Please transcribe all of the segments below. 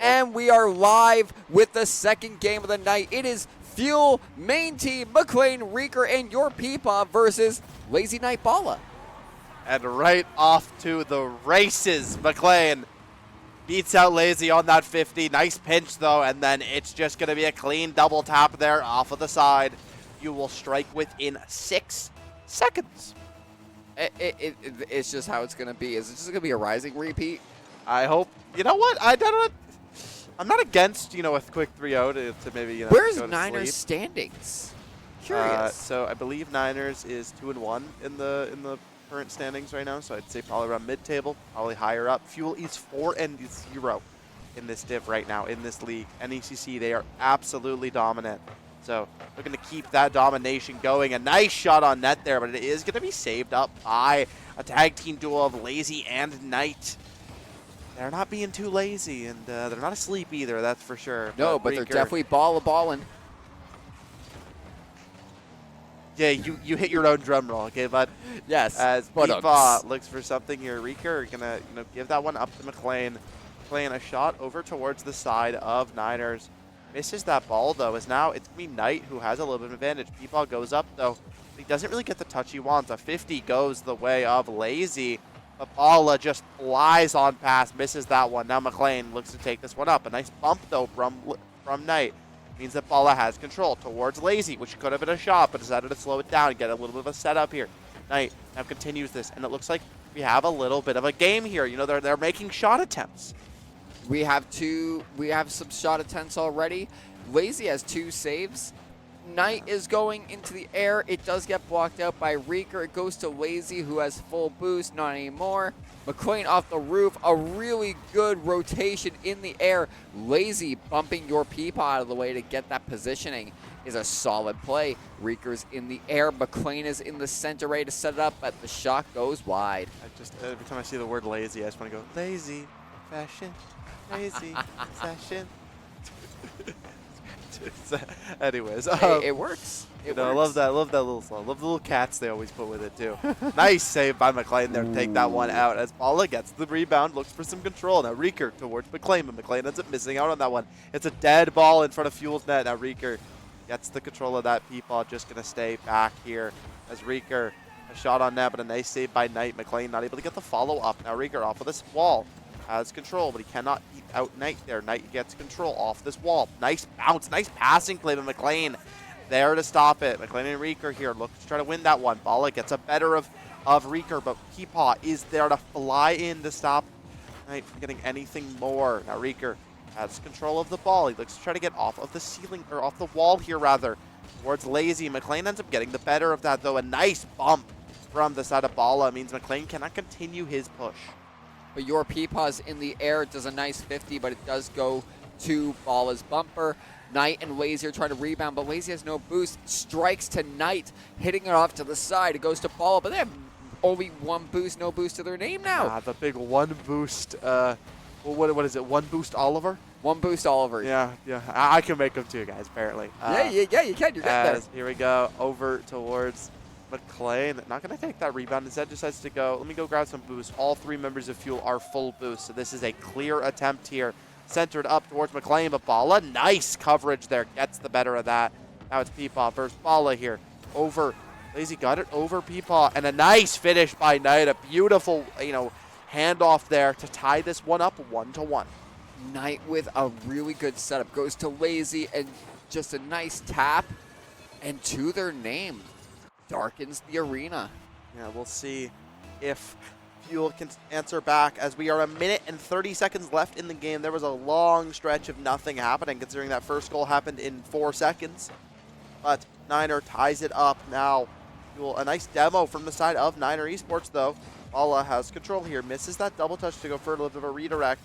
And we are live with the second game of the night. It is Fuel main team, McLean, Reeker, and your Peepaw versus Lazy Knight Bala. And right off to the races, McLean beats out Lazy on that 50. Nice pinch though, and then it's just going to be a clean double tap there off of the side. You will strike within 6 seconds. It's just how it's going to be. Is it just going to be a rising repeat? I hope. You know what? I'm not against, a quick 3-0 to maybe, Where's go to Niners sleep. standings? Curious. So I bebelieve Niners is 2-1 in the current standings right now. So I'd say probably around mid-table, probably higher up. Fuel is 4-0 in this div right now in this league. NECC, they are absolutely dominant. So they're going to keep that domination going. A nice shot on net there, but it is going to be saved up by a tag team duo of Lazy and Knight. They're not being too lazy, and they're not asleep either, that's for sure. No, but they're definitely balling. Yeah, you hit your own drum roll, okay, bud? Yes. As Peepaw looks for something here, Reeker gonna give that one up to McLean. McLean a shot over towards the side of Niners. Misses that ball though, as now it's gonna be Knight who has a little bit of advantage. Peepaw goes up though. He doesn't really get the touch he wants. A 50 goes the way of Lazy. But Bala just flies on past, misses that one. Now McLean looks to take this one up. A nice bump though from Knight. Means that Bala has control towards Lazy, which could have been a shot, but decided to slow it down and get a little bit of a setup here. Knight now continues this, and it looks like we have a little bit of a game here. They're making shot attempts. We have some shot attempts already. Lazy has 2 saves. Knight is going into the air. It does get blocked out by Reeker. It goes to Lazy, who has full boost. Not anymore. McLean off the roof. A really good rotation in the air. Lazy bumping your Peepaw out of the way to get that positioning is a solid play. Reeker's in the air. McLean is in the center ready to set it up, but the shot goes wide. Every time I see the word lazy, I just want to go, lazy fashion, lazy fashion. Anyways, it works. I love that little song. Love the little cats they always put with it too. Nice save by McLean there to take that one out as Bala gets the rebound, looks for some control. Now Reeker towards McLean, but McLean ends up missing out on that one. It's a dead ball in front of Fuel's net. Now Reeker gets the control of that Peepaw, just gonna stay back here as Reeker a shot on net, but a nice save by Knight. McLean not able to get the follow up. Now Reeker off of this wall has control, but he cannot eat out Knight there. Knight gets control off this wall. Nice bounce, nice passing play by McLean there to stop it. McLean and Reeker here look to try to win that one. Bala gets a better of Reeker, but Peepaw is there to fly in to stop Knight from getting anything more. Now Reeker has control of the ball. He looks to try to get off of the ceiling, or off the wall here rather, towards Lazy. McLean ends up getting the better of that though. A nice bump from the side of Bala means McLean cannot continue his push. But your Peepaw's in the air. It does a nice 50, but it does go to Bala's bumper. Knight and Lazy are trying to rebound, but Lazy has no boost. Strikes to Knight, hitting it off to the side. It goes to Bala, but they have only 1 boost, no boost to their name now. The big 1 boost. What is it? 1 boost Oliver? 1 boost Oliver. Yeah. I can make them too, guys. Apparently. Yeah, you can. You're getting there. Here we go. Over towards McLean. Not going to take that rebound. Instead, decides to go. Let me go grab some boost. All 3 members of Fuel are full boost, so this is a clear attempt here. Centered up towards McLean, but Bala, nice coverage there. Gets the better of that. Now it's Peepaw versus Bala here. Over. Lazy got it over Peepaw, and a nice finish by Knight. A beautiful, handoff there to tie this one up 1-1. Knight with a really good setup. Goes to Lazy, and just a nice tap. And to their name. Darkens the arena. Yeah, we'll see if Fuel can answer back as we are 1 minute and 30 seconds left in the game. There was a long stretch of nothing happening considering that first goal happened in 4 seconds. But Niner ties it up now. Fuel, a nice demo from the side of Niner Esports though. Bala has control here, misses that double touch to go for a little bit of a redirect.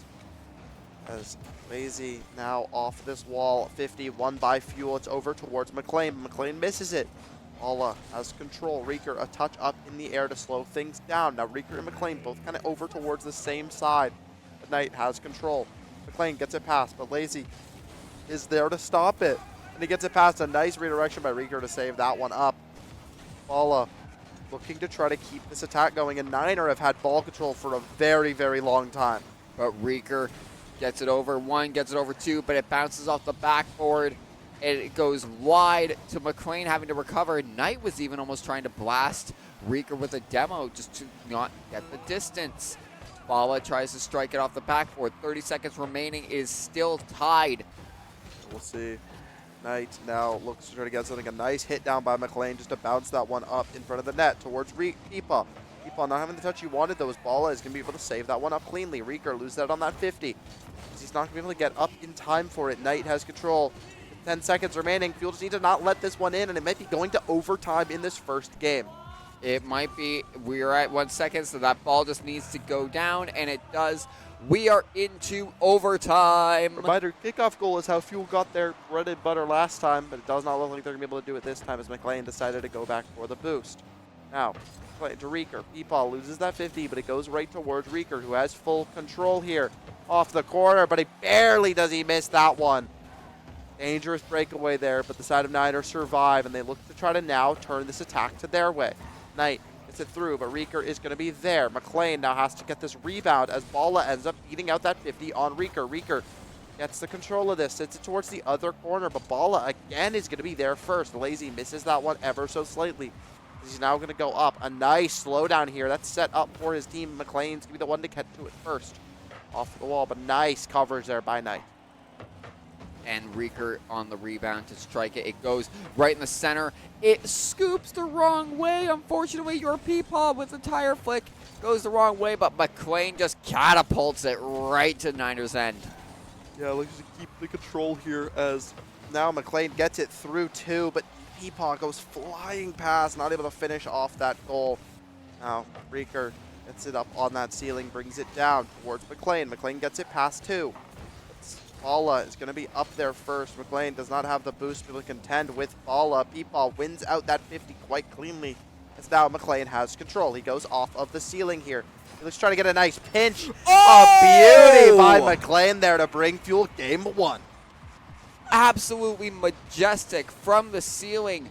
As Lazy now off this wall, 51 by Fuel. It's over towards McLean. McLean misses it. Bala has control. Reeker a touch up in the air to slow things down. Now Reeker and McLean both kind of over towards the same side. But Knight has control. McLean gets it past, but Lazy is there to stop it. And he gets it past. A nice redirection by Reeker to save that one up. Bala looking to try to keep this attack going, and Niner have had ball control for a very, very long time. But Reeker Gets it over one, gets it over two, but it bounces off the backboard. And it goes wide to McLean having to recover. Knight was even almost trying to blast Reeker with a demo just to not get the distance. Bala tries to strike it off the backboard. 30 seconds remaining, is still tied. We'll see. Knight now looks to try to get something. A nice hit down by McLean just to bounce that one up in front of the net towards Peepaw. Peepaw not having the touch he wanted, though. His Bala is going to be able to save that one up cleanly. Reeker loses that on that 50. He's not going to be able to get up in time for it. Knight has control. 10 seconds remaining. Fuel just need to not let this one in, and it might be going to overtime in this first game. It might be. We are at 1 second, so that ball just needs to go down, and it does. We are into overtime. Reminder, kickoff goal is how Fuel got their bread and butter last time, but it does not look like they're going to be able to do it this time as McLean decided to go back for the boost. Now, play to Reeker. Peepaw loses that 50, but it goes right towards Reeker, who has full control here. Off the corner, but he barely does he miss that one. Dangerous breakaway there, but the side of Niners survive, and they look to try to now turn this attack to their way. Knight gets it through, but Reeker is going to be there. McLean now has to get this rebound as Bala ends up beating out that 50 on Reeker. Reeker gets the control of this, sits it towards the other corner, but Bala again is going to be there first. Lazy misses that one ever so slightly. He's now going to go up. A nice slowdown here. That's set up for his team. McLean's going to be the one to get to it first. Off the wall, but nice coverage there by Knight. And Reeker on the rebound to strike it. It goes right in the center. It scoops the wrong way. Unfortunately, your Peepaw with the tire flick goes the wrong way, but McLean just catapults it right to Niners' end. Yeah, looks to keep the control here as now McLean gets it through too, but Peepaw goes flying past, not able to finish off that goal. Now, Reeker gets it up on that ceiling, brings it down towards McLean. McLean gets it past two. Bala is going to be up there first. McLean does not have the boost to contend with Bala. Peepaw wins out that 50 quite cleanly. As now McLean has control. He goes off of the ceiling here. He looks trying to get a nice pinch. Oh! A beauty by McLean there to bring Fuel game one. Absolutely majestic from the ceiling.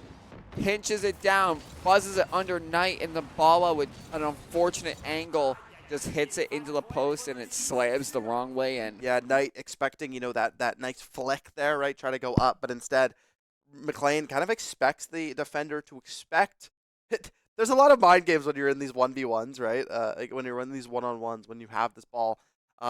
Pinches it down, buzzes it under Knight, and the Bala with an unfortunate angle just hits it into the post, and it slams the wrong way in. Yeah, Knight expecting, that nice flick there, right? Try to go up, but instead, McLean kind of expects the defender to expect. There's a lot of mind games when you're in these 1v1s, right? Like when you're in these one-on-ones, when you have this ball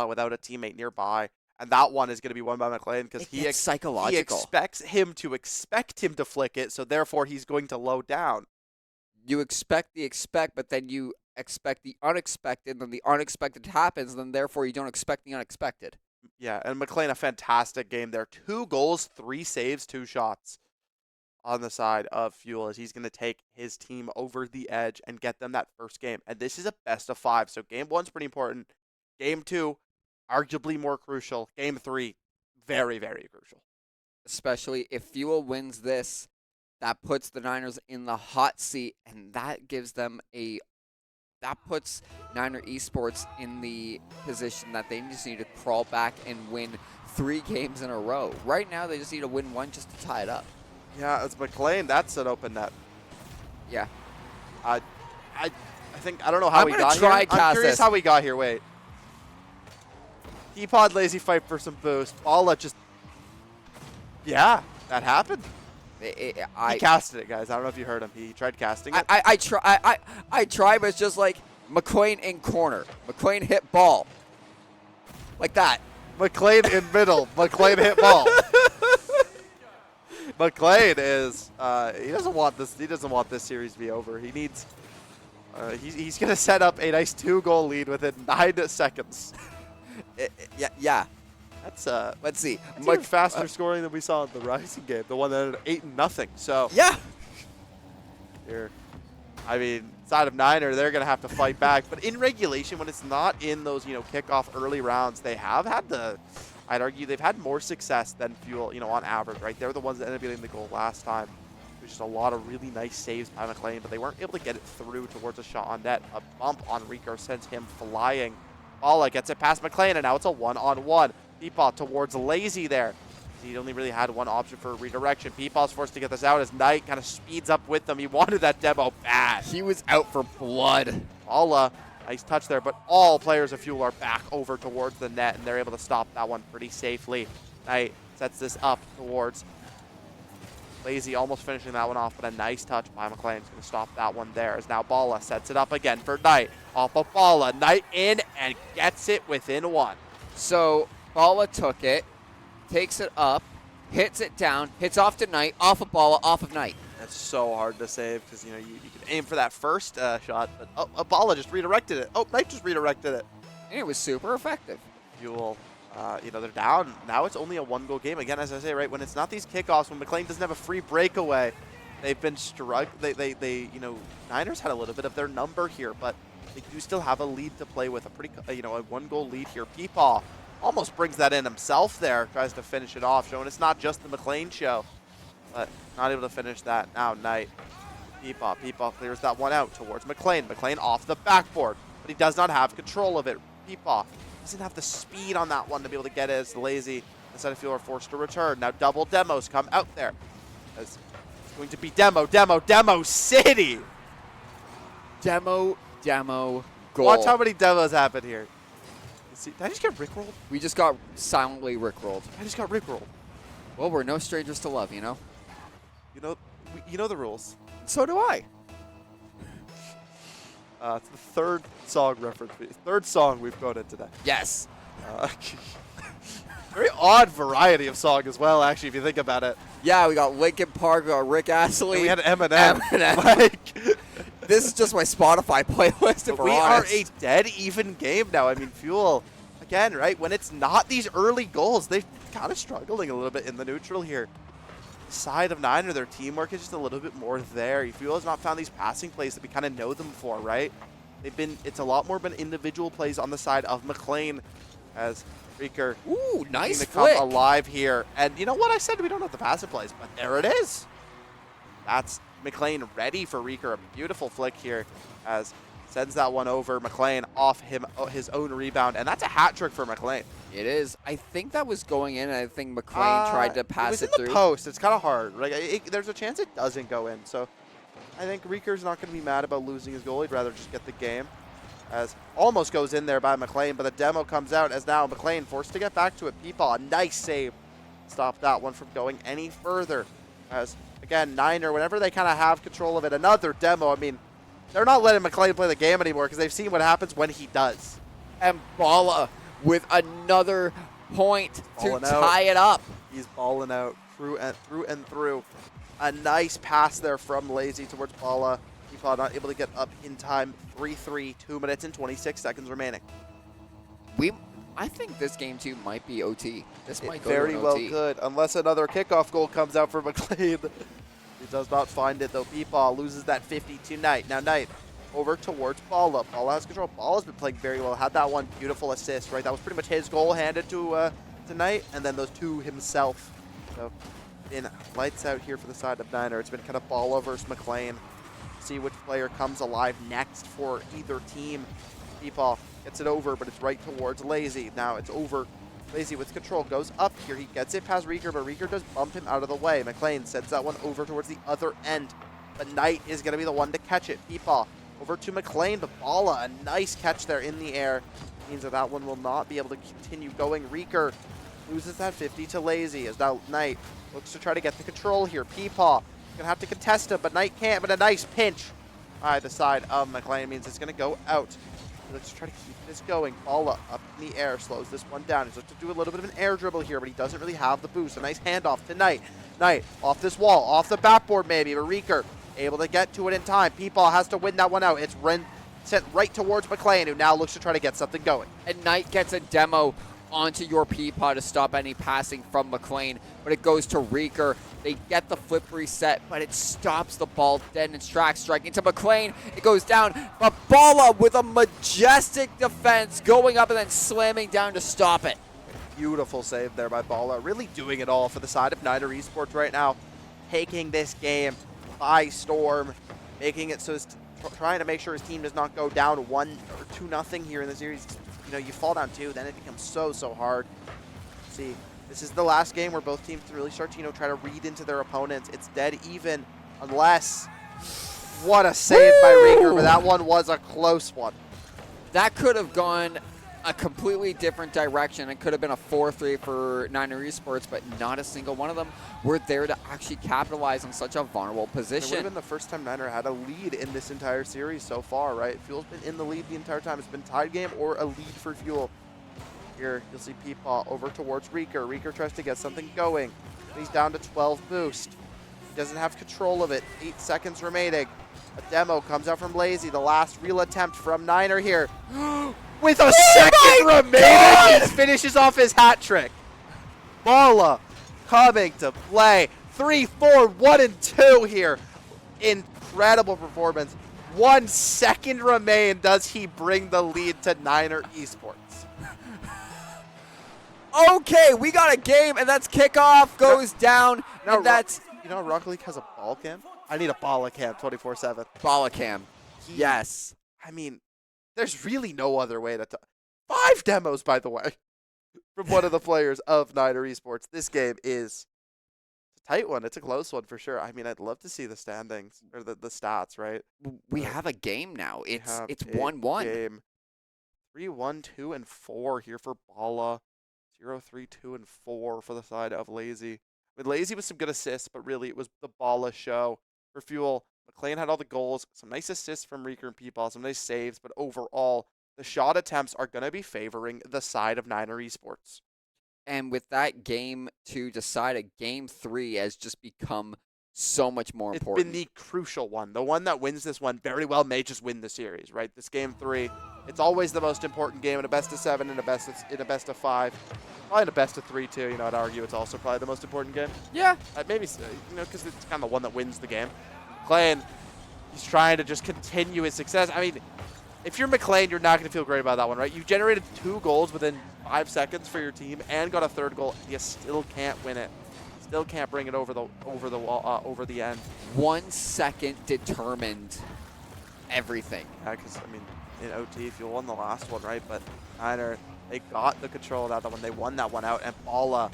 without a teammate nearby. And that one is going to be won by McLean because he expects him to flick it, so therefore he's going to low down. You expect the expect, but then you expect the unexpected, and then the unexpected happens, then therefore you don't expect the unexpected. Yeah, and McLean, a fantastic game there. 2 goals, 3 saves, 2 shots on the side of Fuel as he's going to take his team over the edge and get them that first game. And this is a best of 5, so game 1's pretty important. Game 2, arguably more crucial. Game 3, very, very crucial. Especially if Fuel wins this, that puts the Niners in the hot seat, and that gives them that puts Niner Esports in the position that they just need to crawl back and win 3 games in a row. Right now, they just need to win 1 just to tie it up. Yeah, it's McLean. That's an open net. Yeah. I think, I don't know how we got here. I'm curious how we got here. Wait. Peepaw lazy fight for some boost. Bala just, yeah, that happened. He casted it, guys. I don't know if you heard him. He tried casting it. I try, but it's just like McLean in corner. McLean hit ball. Like that. McLean in middle. McLean hit ball. McLean is he doesn't want this series to be over. He needs he's gonna set up a nice 2-goal lead within 9 seconds. Yeah. That's let's see. That's much faster scoring than we saw in the Rising game, the one that ended 8-0. So yeah. Here, I mean, side of Niner, they're gonna have to fight back. But in regulation, when it's not in those kickoff early rounds, they have had I'd argue they've had more success than Fuel, on average, right? They're the ones that ended up getting the goal last time. There's just a lot of really nice saves by McLean, but they weren't able to get it through towards a shot on net. A bump on Reeker sends him flying. Bala gets it past McLean, and now it's a 1-on-1. Peepaw towards Lazy there. He only really had one option for redirection. Peepaw's forced to get this out as Knight kind of speeds up with them. He wanted that demo bad. He was out for blood. Bala Nice touch there, but all players of Fuel are back over towards the net, and they're able to stop that one pretty safely. Knight sets this up towards Lazy, almost finishing that one off, but a nice touch by McLean is going to stop that one there. As now Bala sets it up again for Knight. Off of Bala, Knight in and gets it within one. So Bala took it, takes it up, hits it down, hits off to Knight, off of Bala, off of Knight. That's so hard to save because, you know, you can aim for that first shot, but Bala just redirected it. Oh, Knight just redirected it. And it was super effective. Fuel, you know, they're down. Now it's only a 1-goal game. Again, as I say, right, when it's not these kickoffs, when McLean doesn't have a free breakaway, they've been struggling. You know, Niners had a little bit of their number here, but they do still have a lead to play with. A pretty, you know, a 1-goal lead here. Peepaw almost brings that in himself there, tries to finish it off, showing it's not just the McLean show, but not able to finish that. Now Knight, Peepaw clears that one out towards McLean. McLean off the backboard, but he does not have control of it. Peepaw doesn't have the speed on that one to be able to get it as Lazy instead of Fuel are forced to return. Now double demos come out there. As it's going to be Demo City. Demo, goal. Watch how many demos happen here. See, did I just get rickrolled? We just got silently rickrolled. I just got rickrolled. Well, we're no strangers to love, you know? You know the rules. So do I. It's the third song reference. Third song we've got in today. Yes. Very odd variety of song as well, actually, if you think about it. Yeah, we got Linkin Park, we got Rick Astley. And we had Eminem. Like, this is just my Spotify playlist, if we we're honest. are a dead even game now. I mean, Fuel, again, right, when it's not these early goals, they're kind of struggling a little bit in the neutral here. Side of Niner, their teamwork is just a little bit more there. Fuel has not found these passing plays that we kind of know them for, right? It's a lot more been individual plays on the side of McLean as Reeker. Ooh, nice to flick. come alive here. And you know what? I said we don't have the passing plays, but there it is. That's McLean ready for Reeker. A beautiful flick here as sends that one over. McLean off his own rebound, and that's a hat trick for McLean. It is. I think that was going in, and I think McLean tried to pass it in the through. Post. It's kind of hard. Like there's a chance it doesn't go in. So I think Reeker's not going to be mad about losing his goal. He'd rather just get the game. As almost goes in there by McLean, but the demo comes out as now McLean forced to get back to it. Peepaw, a nice save. Stop that one from going any further. As, again, Niner, whenever they kind of have control of it, another demo. I mean, they're not letting McLean play the game anymore because they've seen what happens when he does. And Bala with another point Balling to out. tie it up. He's balling out through and through. A nice pass there from Lazy towards Bala. Peepaw not able to get up in time. 3-3, 2 minutes and 26 seconds remaining. I think this game too might be OT. This might go very to an well OT. could, unless another kickoff goal comes out for McLean. He does not find it though. Peepaw loses that 50 to Knight. Now Knight over towards Bala. Bala has control. Bala's been playing very well. Had that one beautiful assist, right? That was pretty much his goal handed to Knight, and then those two himself. So in lights out here for the side of Niner. It's been kind of Bala versus McLean. See which player comes alive next for either team. Peepaw gets it over, but it's right towards Lazy. Now it's over. Lazy with control goes up here. He gets it past Reeker, but Reeker does bump him out of the way. McLean sends that one over towards the other end, but Knight is going to be the one to catch it. Peepaw over to McLean, but Bala, a nice catch there in the air. Means that that one will not be able to continue going. Reeker loses that 50 to Lazy as now Knight looks to try to get the control here. Peepaw gonna have to contest him, but Knight can't. But a nice pinch by the side of McLean means it's gonna go out. Let's try to keep this going. Bala up in the air, slows this one down. He's looking to do a little bit of an air dribble here, but he doesn't really have the boost. A nice handoff to Knight. Knight off this wall, off the backboard maybe, but Reeker able to get to it in time. Peepaw has to win that one out. It's sent right towards McLean, who now looks to try to get something going. And Knight gets a demo onto your Peepaw to stop any passing from McLean, but it goes to Reeker. They get the flip reset, but it stops the ball dead in its tracks, striking to McLean. It goes down, but Bala with a majestic defense going up and then slamming down to stop it. Beautiful save there by Bala. Really doing it all for the side of Niner Esports right now. Taking this game by storm, making it so trying to make sure his team does not go down 1 or 2-0 here in the series. You know, you fall down 2, then it becomes so hard. See, this is the last game where both teams really start to, you know, try to read into their opponents. It's dead even unless... What a save by Reeker, but that one was a close one. That could have gone a completely different direction. It could have been a 4-3 for Niner Esports, but not a single one of them were there to actually capitalize on such a vulnerable It would position. have been the first time Niner had a lead in this entire series so far, right? Fuel's been in the lead the entire time. It's been tied game or a lead for Fuel. Here, you'll see Peepaw over towards Reeker. Reeker tries to get something going. He's down to 12 boost. He doesn't have control of it. 8 seconds remaining. A demo comes out from Lazy. The last real attempt from Niner here. With a second remaining, he finishes off his hat trick. Bala coming to play. 3, 4, 1, and 2 here. Incredible performance. 1 second remain. Does he bring the lead to Niner Esports? Okay, we got a game, and that's kickoff goes down, and that's... You know, Rocket League has a ball cam? I need a ball cam 24/7. Ballacam. Yes. I mean, there's really no other way to 5 demos, by the way, from one of the players of Niner Esports. This game is a tight one. It's a close one for sure. I mean, I'd love to see the standings or the stats, right? We have a game now. It's a 1-1. Game. 3-1, 2, and 4 here for Bala. 0, 3, 2, and 4 for the side of Lazy. I mean, Lazy with some good assists, but really it was the Bala show for Fuel. McLean had all the goals, some nice assists from Reeker and Peepaw, some nice saves, but overall, the shot attempts are going to be favoring the side of Niner Esports. And with that game to decide a game 3 has just become so much more important. It's been the crucial one. The one that wins this one very well may just win the series, right? This game 3, it's always the most important game in a best of 7, in a best of 5, probably in a best of 3 too. You know, I'd argue it's also probably the most important game. Yeah. Maybe, you know, because it's kind of the one that wins the game. McLean, he's trying to just continue his success. I mean, if you're McLean, you're not going to feel great about that one, right? You generated 2 goals within 5 seconds for your team and got a 3rd goal. You still can't win it. Still can't bring it over the end. 1 second determined everything. Yeah, because I mean, in OT, if you won the last one, right? But Niner, they got the control of that one. They won that one out, and Bala.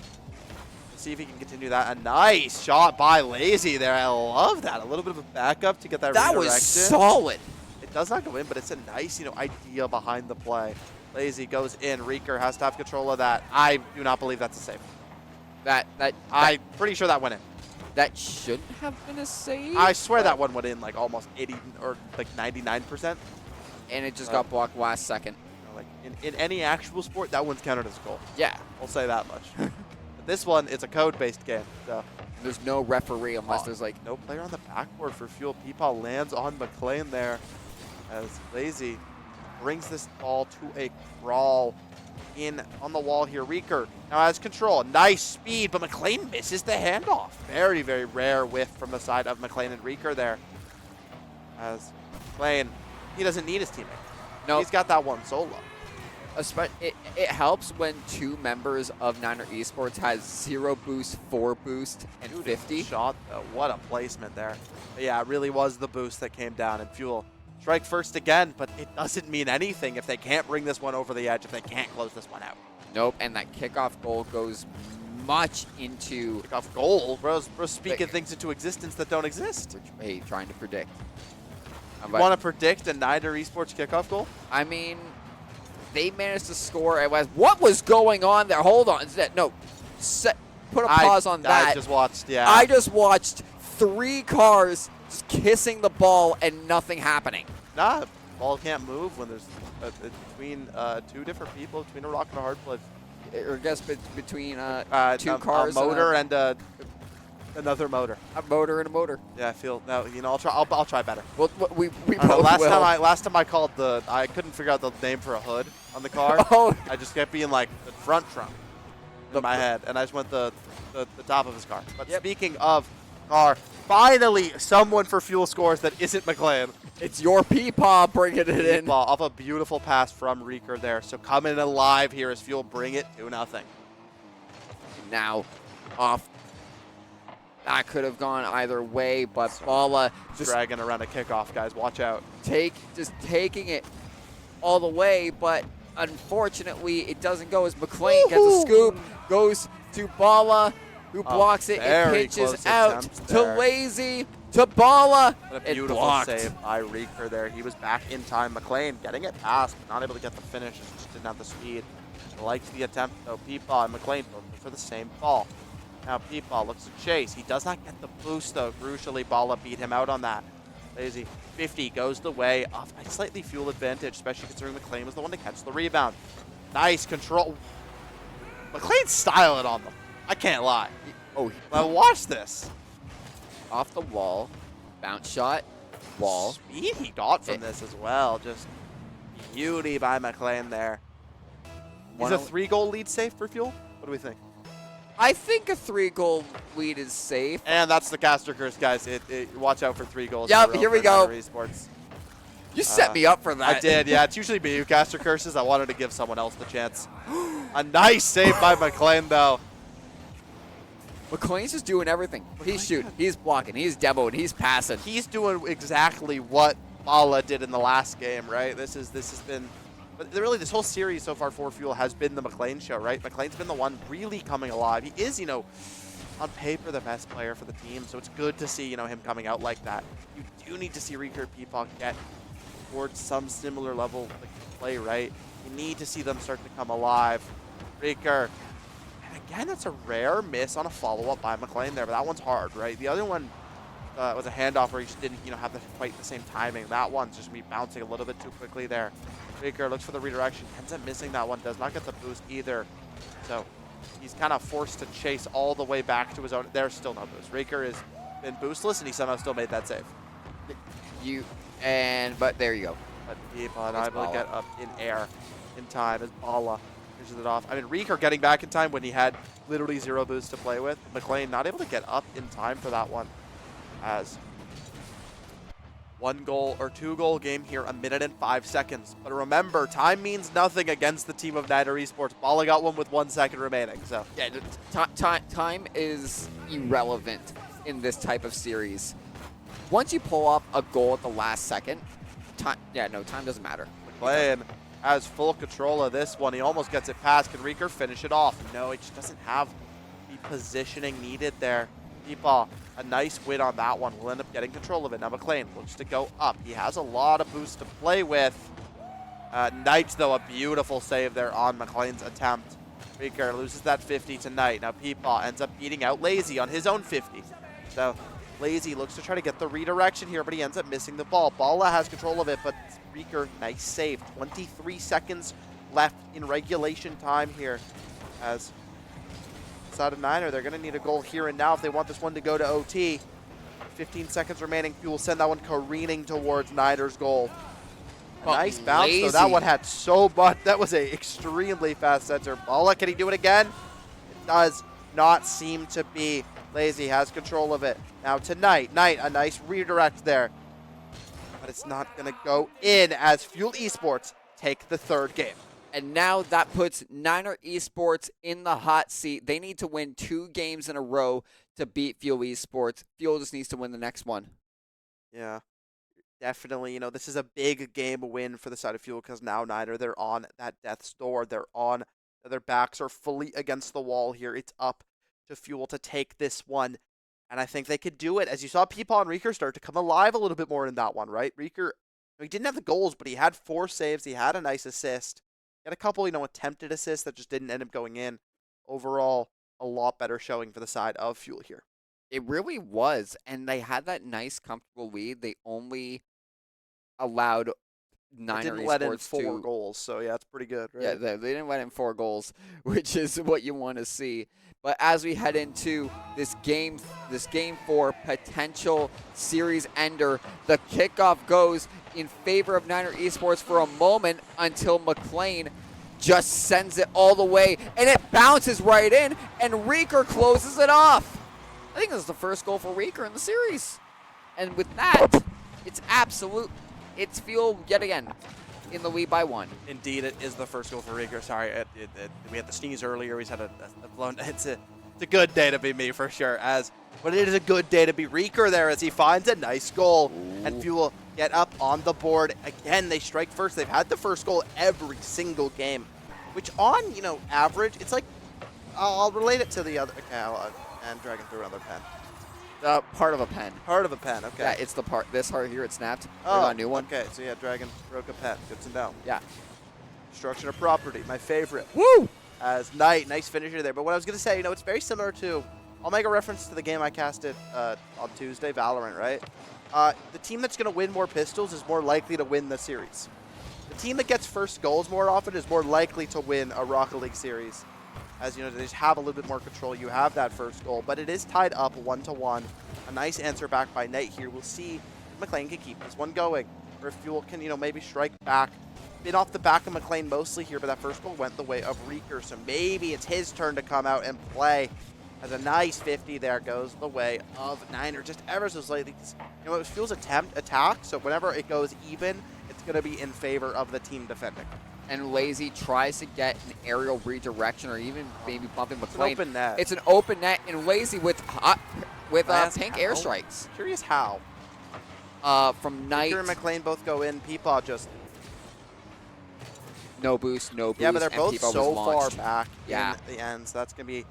See if he can continue that. A nice shot by Lazy there. I love that. A little bit of a backup to get that redirection. That was solid. It does not go in, but it's a nice, idea behind the play. Lazy goes in. Reeker has to have control of that. I do not believe that's a save. I'm pretty sure that went in. That shouldn't have been a save. I swear that one went in like almost 80 or like 99%. And it just got blocked last second. Like in any actual sport, that one's counted as a goal. Yeah. I'll say that much. But this one, it's a code-based game. So there's no referee unless there's like... No player on the backboard for Fuel. Peepaw lands on McLean there as Lazy brings this ball to a crawl in on the wall here. Reeker now has control. Nice speed, but McLean misses the handoff. Very, very rare whiff from the side of McLean and Reeker there. As McLean, he doesn't need his teammate. No, he's got that one solo. It helps when 2 members of Niner Esports has 0 boost, 4 boost, and 50. Shot, though. What a placement there. But yeah, it really was the boost that came down, and Fuel strike first again, but it doesn't mean anything if they can't bring this one over the edge, if they can't close this one out. Nope, and that kickoff goal goes much into... Kickoff goal? Bro's speaking things into existence that don't exist. Hey, trying to predict. You want to predict a Niner Esports kickoff goal? I mean, they managed to score. What was going on there? Hold on. No, put a pause on that. I just watched, yeah. I just watched 3 cars just kissing the ball and nothing happening. Nah, the ball can't move when there's between 2 different people, between a rock and a hard place. Or I guess between 2 cars. A motor and another motor. A motor and a motor. Yeah, I feel now. I'll try better. Well, we last time I called I couldn't figure out the name for a hood on the car. Oh. I just kept being like the front trunk in my head, and I just went the top of his car. But speaking of car, finally someone for Fuel scores that isn't McLean. It's your Peepaw bringing it in. Off a beautiful pass from Reeker there. So coming alive here as Fuel bring it 2-0. Now off. That could have gone either way, but Bala just dragging around a kickoff, guys. Watch out. Just taking it all the way, but unfortunately it doesn't go as McLean gets a scoop, goes to Bala, who blocks it and pitches out to Lazy, to Bala. What a It beautiful blocked. save by Reeker there. He was back in time. McLean getting it past, but not able to get the finish. Just didn't have the speed. Likes the attempt, though. Peepaw and McLean both for the same ball. Now Peepaw looks to chase. He does not get the boost, though. Crucially, Bala beat him out on that. Lazy 50 goes the way of a slightly fuel advantage, especially considering McLean was the one to catch the rebound. Nice control. McLean styling on them. I can't lie. Oh, Now watch this. off the wall, bounce shot, wall. Speed he got from this as well. Just beauty by McLean there. Is a 3-goal lead safe for Fuel? What do we think? I think a 3-goal lead is safe. And that's the caster curse, guys. Watch out for 3 goals. Yep, in a row here we for go. Niner Esports. You set me up for that. I did, yeah. It's usually me who caster curses. I wanted to give someone else the chance. A nice save by McLean, though. McLean's just doing everything. He's shooting, he's blocking, he's demoing, he's passing. He's doing exactly what Bala did in the last game, right? This has been, but really this whole series so far for Fuel has been the McLean show, right? McLean's been the one really coming alive. He is, on paper the best player for the team, so it's good to see, him coming out like that. You do need to see Reeker and Peepaw get towards some similar level of play, right? You need to see them start to come alive. Reeker. And again, that's a rare miss on a follow-up by McLean there, but that one's hard, right? The other one was a handoff where he just didn't, have quite the same timing. That one's just me bouncing a little bit too quickly there. Reeker looks for the redirection, ends up missing that one, does not get the boost either. So he's kind of forced to chase all the way back to his own. There's still no boost. Reeker has been boostless, and he somehow still made that save. But there you go. But Peepaw not able to get up in air in time as Bala finishes it off. I mean, Reeker getting back in time when he had literally 0 boost to play with. McLean not able to get up in time for that one. As 1-goal or 2-goal game here, 1 minute and 5 seconds. But remember, time means nothing against the team of Niner Esports. Bala got one with 1 second remaining. So Yeah, time is irrelevant in this type of series. Once you pull up a goal at the last second, time doesn't matter. McLean has full control of this one. He almost gets it past. Can Reeker finish it off? No, he just doesn't have the positioning needed there. Peepaw, a nice win on that one. Will end up getting control of it. Now McLean looks to go up. He has a lot of boost to play with. Knight, though, a beautiful save there on McLean's attempt. Reeker loses that 50 to Knight. Now Peepaw ends up beating out Lazy on his own 50. So Lazy looks to try to get the redirection here, but he ends up missing the ball. Bala has control of it, but Reeker, nice save. 23 seconds left in regulation time here. As side of Niner, they're going to need a goal here and now if they want this one to go to OT. 15 seconds remaining. Fuel send that one careening towards Niner's goal. A nice bounce, though. That one had so much. That was a extremely fast center. Bala, can he do it again? It does not seem to be. Lazy has control of it. Now to Knight. Knight, a nice redirect there. But it's not going to go in as Fuel Esports take the 3rd game. And now that puts Niner Esports in the hot seat. They need to win 2 games in a row to beat Fuel Esports. Fuel just needs to win the next one. Yeah, definitely. This is a big game win for the side of Fuel because now Niner, they're on that death's door. Their backs are fully against the wall here. It's up to Fuel to take this one. And I think they could do it. As you saw Peepaw and Reeker start to come alive a little bit more in that one, right? Reeker, he didn't have the goals, but he had 4 saves. He had a nice assist. He had a couple, attempted assists that just didn't end up going in. Overall, a lot better showing for the side of Fuel here. It really was. And they had that nice, comfortable lead. They only allowed Niner didn't let in Esports 4 goals, so yeah, it's pretty good, right? Yeah, they didn't let in 4 goals, which is what you want to see. But as we head into this game 4 potential series ender, the kickoff goes in favor of Niner Esports for a moment until McLean just sends it all the way, and it bounces right in, and Reeker closes it off. I think this is the first goal for Reeker in the series. And with that, it's Fuel yet again in the lead by 1. Indeed, it is the first goal for Reeker. Sorry, we had the sneeze earlier. He's had a blown. It's a good day to be me for sure. But it is a good day to be Reeker there as he finds a nice goal. Ooh. And Fuel get up on the board again. They strike first. They've had the first goal every single game, which on average, it's like I'll relate it to the other. Okay, and dragging through another pen. Part of a pen. Part of a pen, okay. Yeah, it's the part. This part here, it snapped. Oh, got a new one. Okay, so yeah, Dragon broke a pen. Good to know. Yeah. Destruction of property, my favorite. Woo! As Knight, nice finisher there. But what I was going to say, it's very similar to, I'll make a reference to the game I casted on Tuesday, Valorant, right? The team that's going to win more pistols is more likely to win the series. The team that gets first goals more often is more likely to win a Rocket League series. As they just have a little bit more control. You have that first goal, but it is tied up 1-1. A nice answer back by Knight here. We'll see if McLean can keep this one going, or if Fuel can, maybe strike back. Been off the back of McLean mostly here, but that first goal went the way of Reeker, so maybe it's his turn to come out and play. As a nice 50 there goes the way of Niner, just ever so slightly. It was Fuel's attack, so whenever it goes even, it's going to be in favor of the team defending. And Lazy tries to get an aerial redirection or even maybe bumping McLean. It's an open net. It's an open net, and Lazy with pink how? airstrikes. Curious how. From Knight. Reeker and McLean both go in. Peepaw just... No boost, no boost. Yeah, but they're and both Peepaw so was far launched. back Yeah. in the end, so that's going to be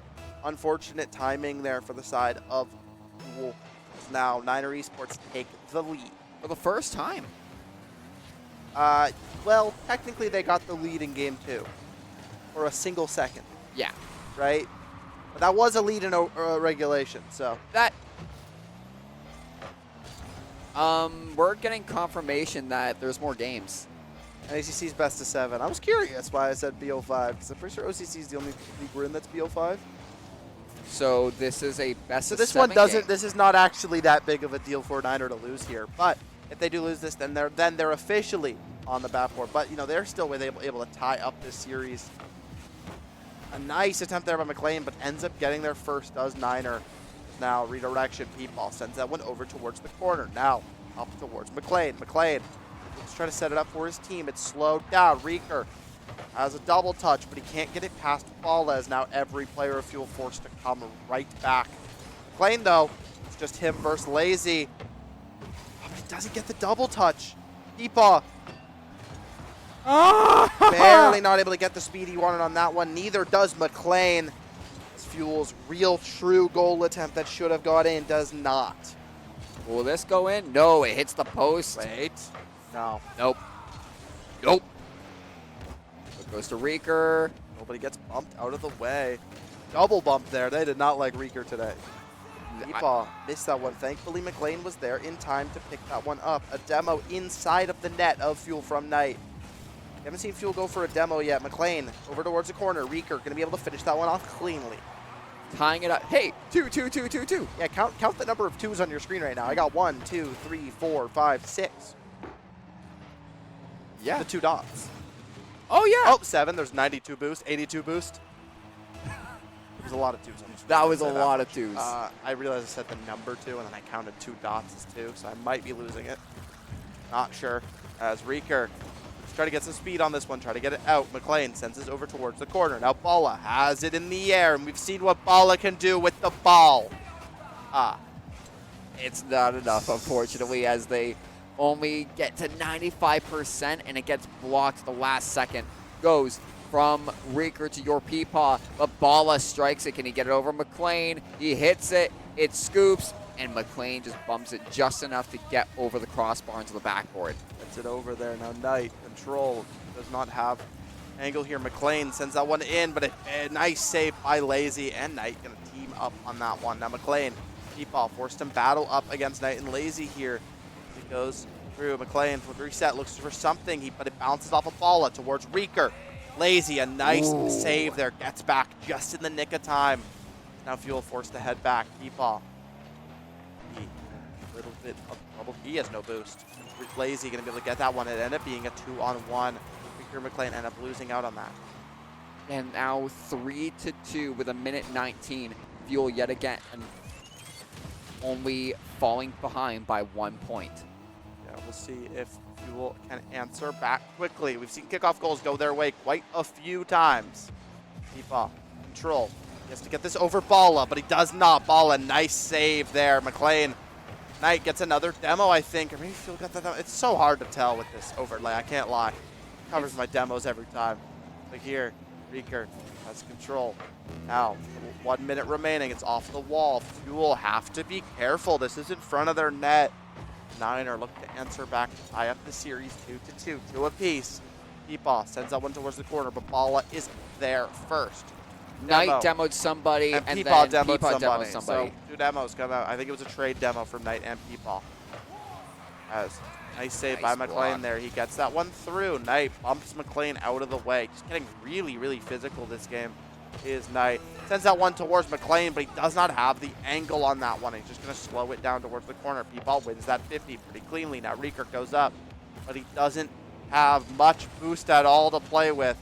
unfortunate timing there for the side of Fuel. Now, Niner Esports take the lead. For the first time. Well, technically they got the lead in game 2 for a single second, Yeah. right? But that was a lead in regulation, so. That. We're getting confirmation that there's more games. NECC's best of 7. I was curious why I said BO5, because I'm pretty sure OCC is the only league we're in that's BO5. So this is a best So of this 7 one doesn't. game. This is not actually that big of a deal for Niner to lose here. But if they do lose this, then they're officially on the backboard. But they're still able to tie up this series. A nice attempt there by McLean, but ends up getting there first. Does Niner? Now redirection. Peepball sends that one over towards the corner. Now up towards McLean. McLean let's try to set it up for his team. It's slowed down. Reeker has a double touch, but he can't get it past Ballez. Now every player of Fuel forced to come right back. McLean, though, it's just him versus Lazy. Oh, but he doesn't get the double touch. Peepaw. Barely not able to get the speed he wanted on that one. Neither does McLean. It's Fuel's real true goal attempt that should have got in does not. Will this go in? No, it hits the post. Wait. No. Nope. Nope. It goes to Reeker. Nobody gets bumped out of the way. Double bump there. They did not like Reeker today. Peepaw missed that one. Thankfully, McLean was there in time to pick that one up. A demo inside of the net of Fuel from Knight. Haven't seen Fuel go for a demo yet. McLean over towards the corner. Reeker going to be able to finish that one off cleanly. Tying it up. Hey, 2, 2, 2, 2, 2. Yeah, count the number of 2s on your screen right now. I got 1, 2, 3, 4, 5, 6. Yeah. The 2 dots. Oh, yeah. Oh, 7. There's 92 boost, 82 boost. There's a lot of 2s on the screen. That was a lot of 2s. I realized I said the number 2, and then I counted 2 dots as 2, so I might be losing it. Not sure. As Reeker try to get some speed on this one, try to get it out. McLean sends this over towards the corner. Now Balla has it in the air, and we've seen what Balla can do with the ball. It's not enough, unfortunately, as they only get to 95%, and it gets blocked the last second. Goes from Reeker to your Peepaw, but Balla strikes it. Can he get it over McLean? He hits it. It scoops, and McLean just bumps it just enough to get over the crossbar into the backboard. Gets it over there. Now Knight, control, does not have angle here. McLean sends that one in, but a nice save by Lazy, and Knight going to team up on that one. Now McLean, Peepaw forced him battle up against Knight and Lazy here. He goes through. McLean with reset, looks for something, but it bounces off a Balla towards Reeker. Lazy, a nice save there, gets back just in the nick of time. Now Fuel forced to head back. Peepaw. A little bit of trouble. He has no boost. Lazy going to be able to get that one. It ended up being a 2-on-1. Reeker McLean ended up losing out on that. And now 3-2 with 1:19. Fuel yet again, and only falling behind by 1 point. Yeah, we'll see if Fuel can answer back quickly. We've seen kickoff goals go their way quite a few times. Peepaw, control. He has to get this over Balla, but he does not. Balla, nice save there. McLean. Knight gets another demo, I think. Or maybe Fuel got that demo. It's so hard to tell with this overlay. I can't lie. Covers my demos every time. Like here, Reeker has control. Now, 1 minute remaining. It's off the wall. Fuel have to be careful. This is in front of their net. Niner look to answer back to tie up the series 2-2, 2 apiece. Peepaw sends that one towards the corner, but Bala is there first. Knight demoed somebody, and then Peepaw demoed somebody. So 2 demos come out. I think it was a trade demo from Knight and Peepaw. As nice save by McLean there. He gets that one through. Knight bumps McLean out of the way. Just getting really, really physical this game is Knight. Sends that one towards McLean, but he does not have the angle on that one. He's just going to slow it down towards the corner. Peepaw wins that 50 pretty cleanly. Now Reeker goes up, but he doesn't have much boost at all to play with.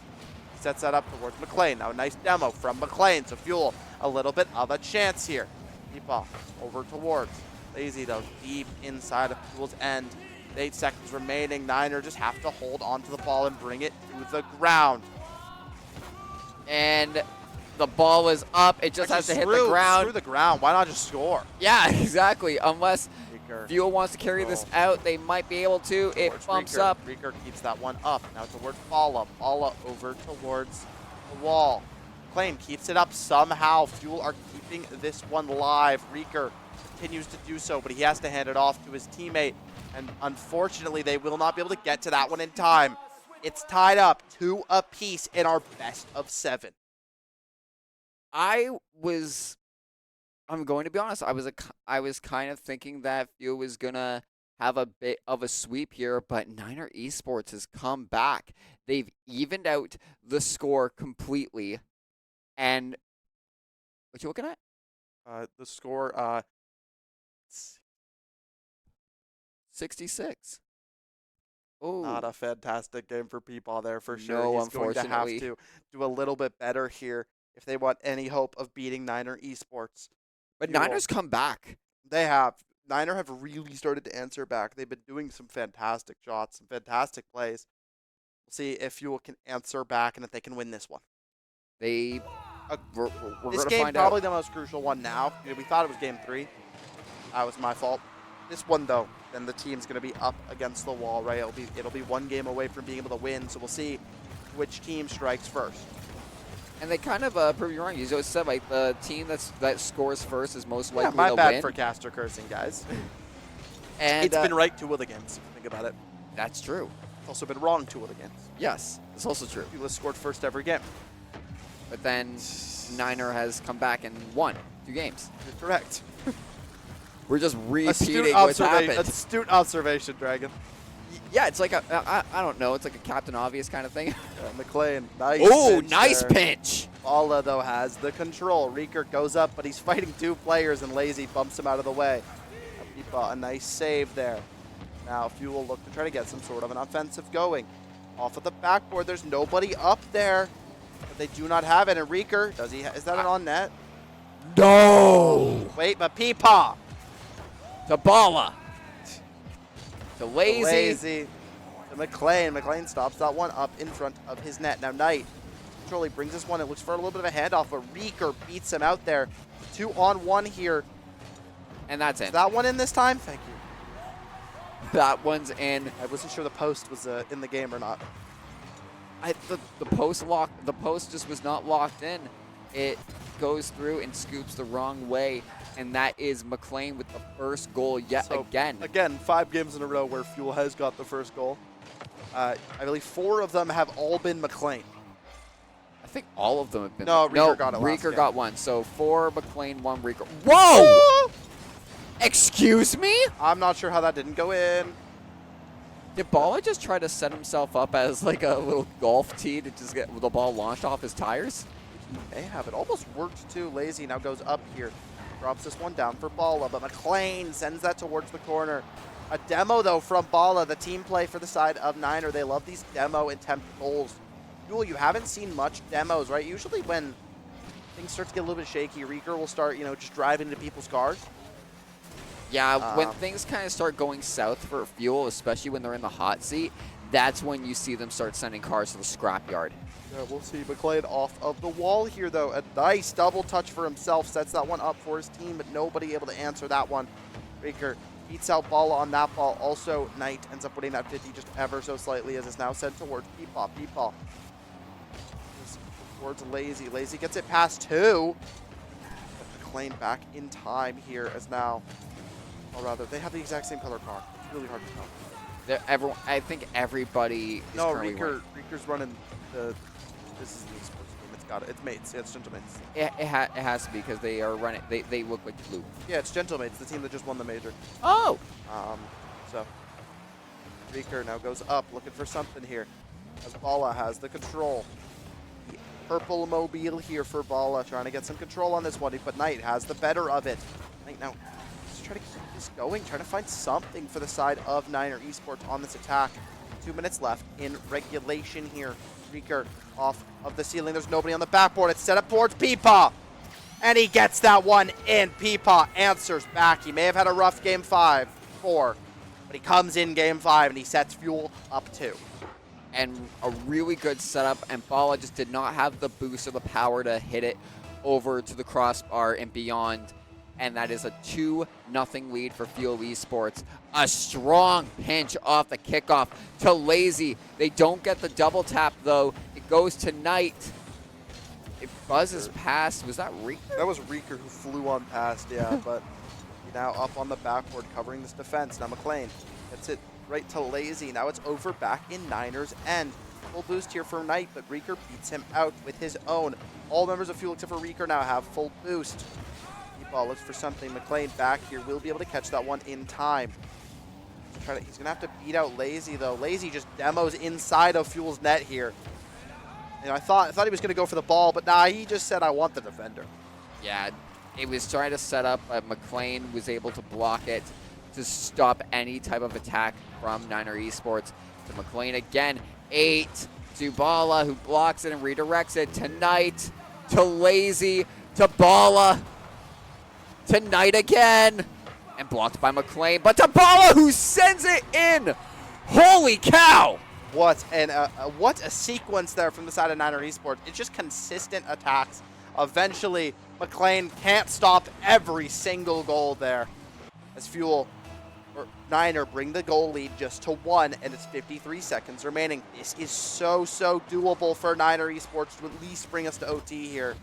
He sets that up towards McLean. Now a nice demo from McLean. So Fuel, a little bit of a chance here. Peepaw over towards Lazy, though, deep inside of Fuel's end. 8 seconds remaining. Niner just have to hold onto the ball and bring it to the ground. And the ball is up. It just has to hit the ground. Through the ground. Why not just score? Yeah, exactly. Unless Reeker. Fuel wants to carry this out, they might be able to. It bumps Reeker. up. Reeker keeps that one up. Now towards Bala. Bala over towards the wall. McLean keeps it up somehow. Fuel are keeping this one live. Reeker continues to do so, but he has to hand it off to his teammate. And unfortunately, they will not be able to get to that one in time. It's tied up 2 apiece in our best of 7. I'm going to be honest, I was kind of thinking that Fuel was going to have a bit of a sweep here, but Niner Esports has come back. They've evened out the score completely. And what you looking at? The score, 66. Oh, not a fantastic game for Peepaw there for sure. No, He's going to have unfortunately. to do a little bit better here if they want any hope of beating Niner Esports. but Fuel. Niners come back. They have. Niner have really started to answer back. They've been doing some fantastic shots, some fantastic plays. We'll see if Fuel can answer back and if they can win this one. We're This going to game find probably out. the most crucial one now. We thought it was game 3. That was my fault. This one though, then the team's going to be up against the wall, right? It'll be 1 game away from being able to win. So we'll see which team strikes first. And they kind of prove you wrong. You always said like the team that scores first is most likely my to bad win. for caster cursing, guys. And It's been right 2 of the games. Think about it. that's true. It's also been wrong 2 of the games. Yes, it's also true. Fuel has scored first every game. But then Niner has come back and won 2 games. You're correct. We're just repeating what's happened. Astute observation, Dragon. Yeah, it's like I don't know. It's like a Captain Obvious kind of thing. McLean, nice. Oh, pinch nice there. pinch. Bala, though, has the control. Reeker goes up, but he's fighting 2 players, and Lazy bumps him out of the way. Peepaw, a nice save there. Now, Fuel look to try to get some sort of an offensive going. Off of the backboard, there's nobody up there. But they do not have it. And Reeker, is that an on net? No. Wait, but Peepaw. To Bala. To Lazy. Lazy. To McLean. McLean stops that one up in front of his net. Now, Knight control, he brings this one. It looks for a little bit of a handoff, but Reeker beats him out there. 2-on-1 here. And that's Is it. that one in this time? Thank you. That one's in. I wasn't sure the post was in the game or not. The post just was not locked in. It goes through and scoops the wrong way, and that is McLean with the first goal yet again. Again, 5 games in a row where Fuel has got the first goal. I believe 4 of them have all been McLean. I think all of them have been. No, Reeker got it last Reeker game. got 1. So 4 McLean, 1 Reeker. Whoa! Excuse me? I'm not sure how that didn't go in. Did Bala just try to set himself up as like a little golf tee to just get the ball launched off his tires? They have it. Almost worked too. Lazy now goes up here. Drops this one down for Bala, but McLean sends that towards the corner. A demo, though, from Bala, the team play for the side of Niner. They love these demo attempt goals. Fuel, you haven't seen much demos, right? Usually when things start to get a little bit shaky, Reeker will start, just driving into people's cars. Yeah, when things kind of start going south for Fuel, especially when they're in the hot seat, that's when you see them start sending cars to the scrapyard. Yeah, we'll see McLean off of the wall here, though. A nice double touch for himself. Sets that one up for his team, but nobody able to answer that one. Reeker beats out Bala on that ball. Also, Knight ends up winning that 50 just ever so slightly as it's now sent towards Peepaw. Peepaw is towards Lazy. Lazy gets it past 2. McLean back in time here as now, or rather, they have the exact same color car. It's really hard to tell. Everyone, I think everybody is No, currently running. Reeker's running the. This is the esports team. It's got it. It's mates. Yeah, it's Gentle Mates. It has to be because they are running. They look like blue. Yeah, it's Gentle Mates, the team that just won the major. Oh. So Reeker now goes up, looking for something here. As Bala has the control. The purple mobile here for Bala, trying to get some control on this one, but Knight has the better of it. Knight now just trying to keep this going, trying to find something for the side of Niner Esports on this attack. 2 minutes left in regulation here. Reeker off of the ceiling. There's nobody on the backboard. It's set up towards Peepaw. And he gets that one in. Peepaw answers back. He may have had a rough game 4, but he comes in game 5 and he sets Fuel up 2. And a really good setup, and Bala just did not have the boost or the power to hit it over to the crossbar and beyond. And that is a 2-0 lead for Fuel Esports. A strong pinch off the kickoff to Lazy. They don't get the double tap, though. It goes to Knight. It buzzes past. Was that Reeker? That was Reeker who flew on past, yeah, but now up on the backboard covering this defense. Now McLean gets it right to Lazy. Now it's over back in Niners end. Full boost here for Knight, but Reeker beats him out with his own. All members of Fuel except for Reeker now have full boost. Ball looks for something. McLean back here will be able to catch that one in time. He's going to have to beat out Lazy, though. Lazy just demos inside of Fuel's net here. You know, I thought he was going to go for the ball, but nah, he just said, I want the defender. Yeah, it was trying to set up, but McLean was able to block it to stop any type of attack from Niner Esports. To McLean again, 8 to Bala, who blocks it and redirects it. To Knight, to Lazy, to Bala. To Knight again, and blocked by McLean, but to Bala, who sends it in. Holy cow! What a sequence there from the side of Niner Esports. It's just consistent attacks. Eventually, McLean can't stop every single goal there. As Fuel or Niner bring the goal lead just to 1, and it's 53 seconds remaining. This is so doable for Niner Esports to at least bring us to OT here.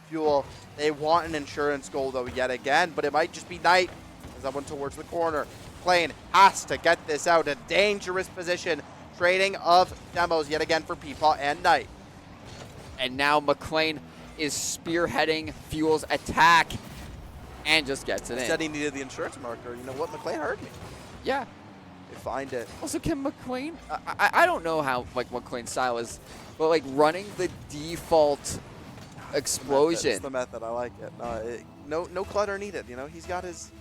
Fuel, they want an insurance goal though yet again, but it might just be Knight as that one towards the corner. McLean has to get this out. A dangerous position. Trading of demos yet again for Peepaw and Knight. And now McLean is spearheading Fuel's attack and just gets it in. Said he needed the insurance marker. You know what? McLean heard me. Yeah. They find it. Also, can McLean, I don't know how like McLean's style is, but like running the default explosion. It's the method. I like it. No clutter needed. You know, he's got his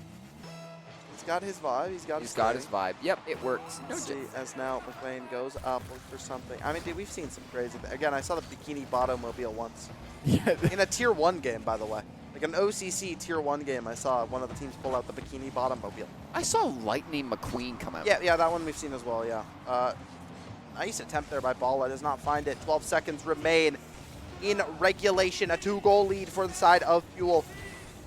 vibe. He's got his vibe. Yep, it works. No, see, as now McLean goes up, look for something. I mean, dude, we've seen some crazy things. Again, I saw the Bikini Bottom Mobile once. Yeah. In a Tier 1 game, by the way. Like an OCC Tier 1 game, I saw one of the teams pull out the Bikini Bottom Mobile. I saw Lightning McQueen come out. Yeah, that one we've seen as well, yeah. Nice attempt there by Bala. Does not find it. 12 seconds remain in regulation. A 2-goal lead for the side of Fuel.